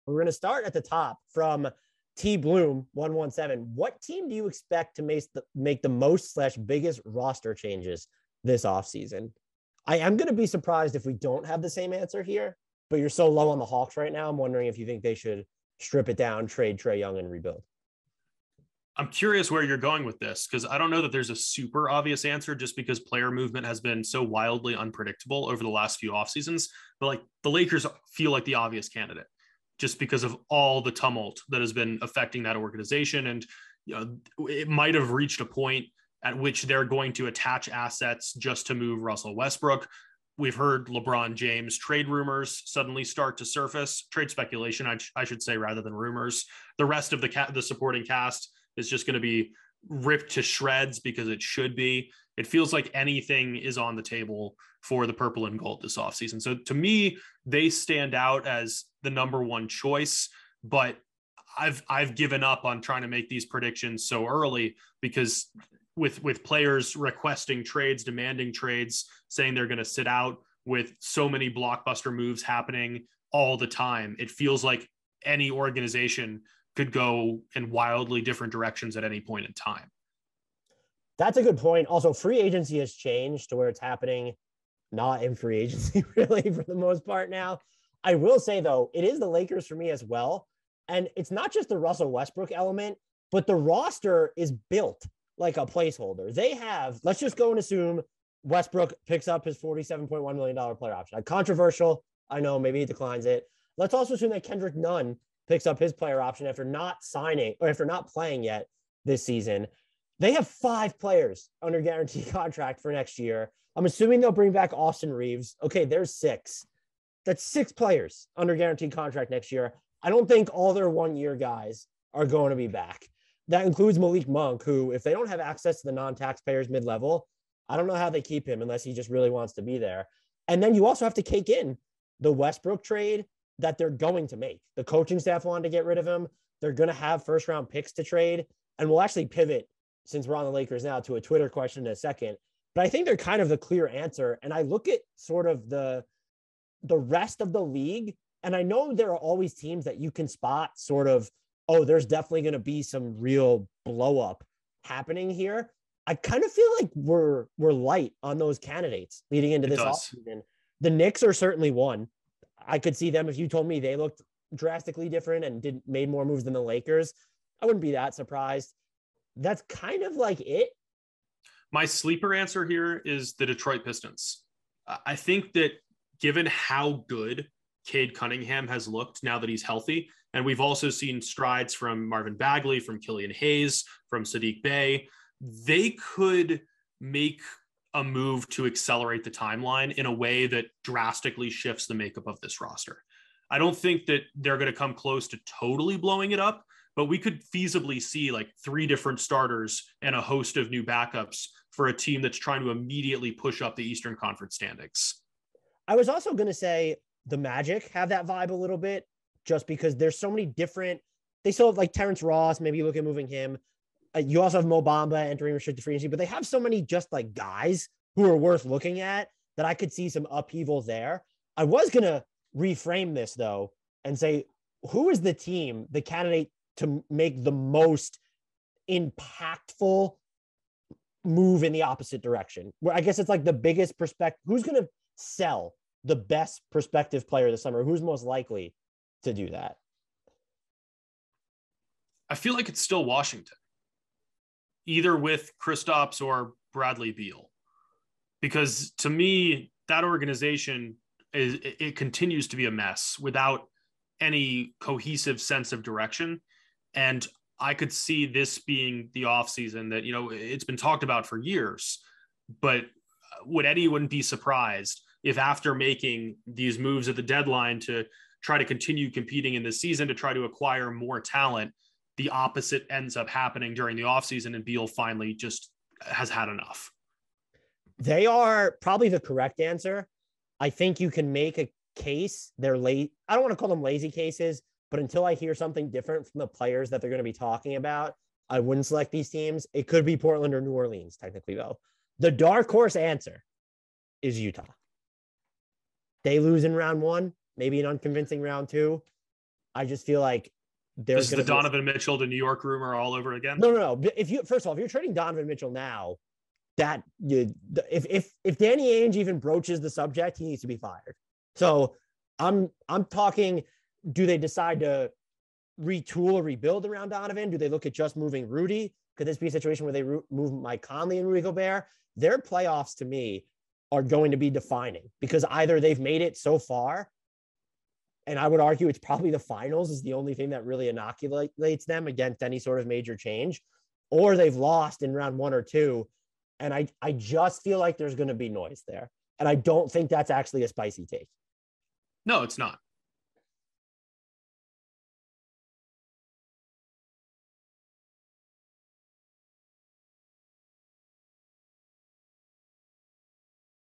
We're going to start at the top from T Bloom 117. What team do you expect to make the most / biggest roster changes this offseason? I am going to be surprised if we don't have the same answer here, but you're so low on the Hawks right now. I'm wondering if you think they should strip it down, trade Trae Young, and rebuild. I'm curious where you're going with this, because I don't know that there's a super obvious answer, just because player movement has been so wildly unpredictable over the last few off seasons. But like the Lakers feel like the obvious candidate just because of all the tumult that has been affecting that organization. And you know, it might have reached a point at which they're going to attach assets just to move Russell Westbrook. We've heard LeBron James trade rumors suddenly start to surface, trade speculation, I should say, rather than rumors. The rest of the supporting cast is just going to be ripped to shreds because it should be. It feels like anything is on the table for the purple and gold this offseason. So to me, they stand out as the number one choice, but I've given up on trying to make these predictions so early, because with players requesting trades, demanding trades, saying they're going to sit out, with so many blockbuster moves happening all the time, it feels like any organization could go in wildly different directions at any point in time. That's a good point. Also, free agency has changed to where it's happening not in free agency, really, for the most part now. I will say, though, it is the Lakers for me as well. And it's not just the Russell Westbrook element, but the roster is built like a placeholder. They have, let's just go and assume Westbrook picks up his $47.1 million player option. Controversial. I know, maybe he declines it. Let's also assume that Kendrick Nunn picks up his player option after not signing or after not playing yet this season. They have 5 players under guarantee contract for next year. I'm assuming they'll bring back Austin Reeves. Okay, there's 6. That's 6 players under guaranteed contract next year. I don't think all their 1-year guys are going to be back. That includes Malik Monk, who, if they don't have access to the non-taxpayers mid-level, I don't know how they keep him unless he just really wants to be there. And then you also have to cake in the Westbrook trade that they're going to make. The coaching staff wanted to get rid of him. They're going to have first-round picks to trade. And we'll actually pivot, since we're on the Lakers now, to a Twitter question in a second. But I think they're kind of the clear answer. And I look at sort of the rest of the league, and I know there are always teams that you can spot sort of, oh, there's definitely going to be some real blow up happening here. I kind of feel like we're light on those candidates leading into this offseason. The Knicks are certainly one. I could see them if you told me they looked drastically different and made more moves than the Lakers. I wouldn't be that surprised. That's kind of like it. My sleeper answer here is the Detroit Pistons. I think that given how good Cade Cunningham has looked now that he's healthy, and we've also seen strides from Marvin Bagley, from Killian Hayes, from Sadiq Bey, they could make a move to accelerate the timeline in a way that drastically shifts the makeup of this roster. I don't think that they're going to come close to totally blowing it up, but we could feasibly see like 3 different starters and a host of new backups for a team that's trying to immediately push up the Eastern Conference standings. I was also going to say the Magic have that vibe a little bit, just because there's so many different, they still have like Terrence Ross, maybe you look at moving him. You also have Mo Bamba entering restricted free agency, but they have so many just like guys who are worth looking at that I could see some upheaval there. I was going to reframe this though and say, who is the team, the candidate to make the most impactful move in the opposite direction? Where I guess it's like the biggest perspective. Who's going to sell the best prospective player this summer? Who's most likely to do that? I feel like it's still Washington, either with Kristaps or Bradley Beal, because to me, that organization it continues to be a mess without any cohesive sense of direction. And I could see this being the offseason that, you know, it's been talked about for years, but would anyone be surprised if after making these moves at the deadline to try to continue competing in this season, to try to acquire more talent, the opposite ends up happening during the offseason and Beal finally just has had enough? They are probably the correct answer. I think you can make a case. They're late. I don't want to call them lazy cases, but until I hear something different from the players that they're going to be talking about, I wouldn't select these teams. It could be Portland or New Orleans, technically, though. The dark horse answer is Utah. They lose in round 1, maybe an unconvincing round 2. I just feel like there's This is the Donovan Mitchell to New York rumor all over again. No. If you first of all, if you're trading Donovan Mitchell now, that if Danny Ainge even broaches the subject, he needs to be fired. So I'm talking. Do they decide to retool or rebuild around Donovan? Do they look at just moving Rudy? Could this be a situation where they move Mike Conley and Rudy Gobert? Their playoffs to me are going to be defining because either they've made it so far, and I would argue it's probably the finals is the only thing that really inoculates them against any sort of major change, or they've lost in round 1 or 2. And I just feel like there's going to be noise there. And I don't think that's actually a spicy take. No, it's not.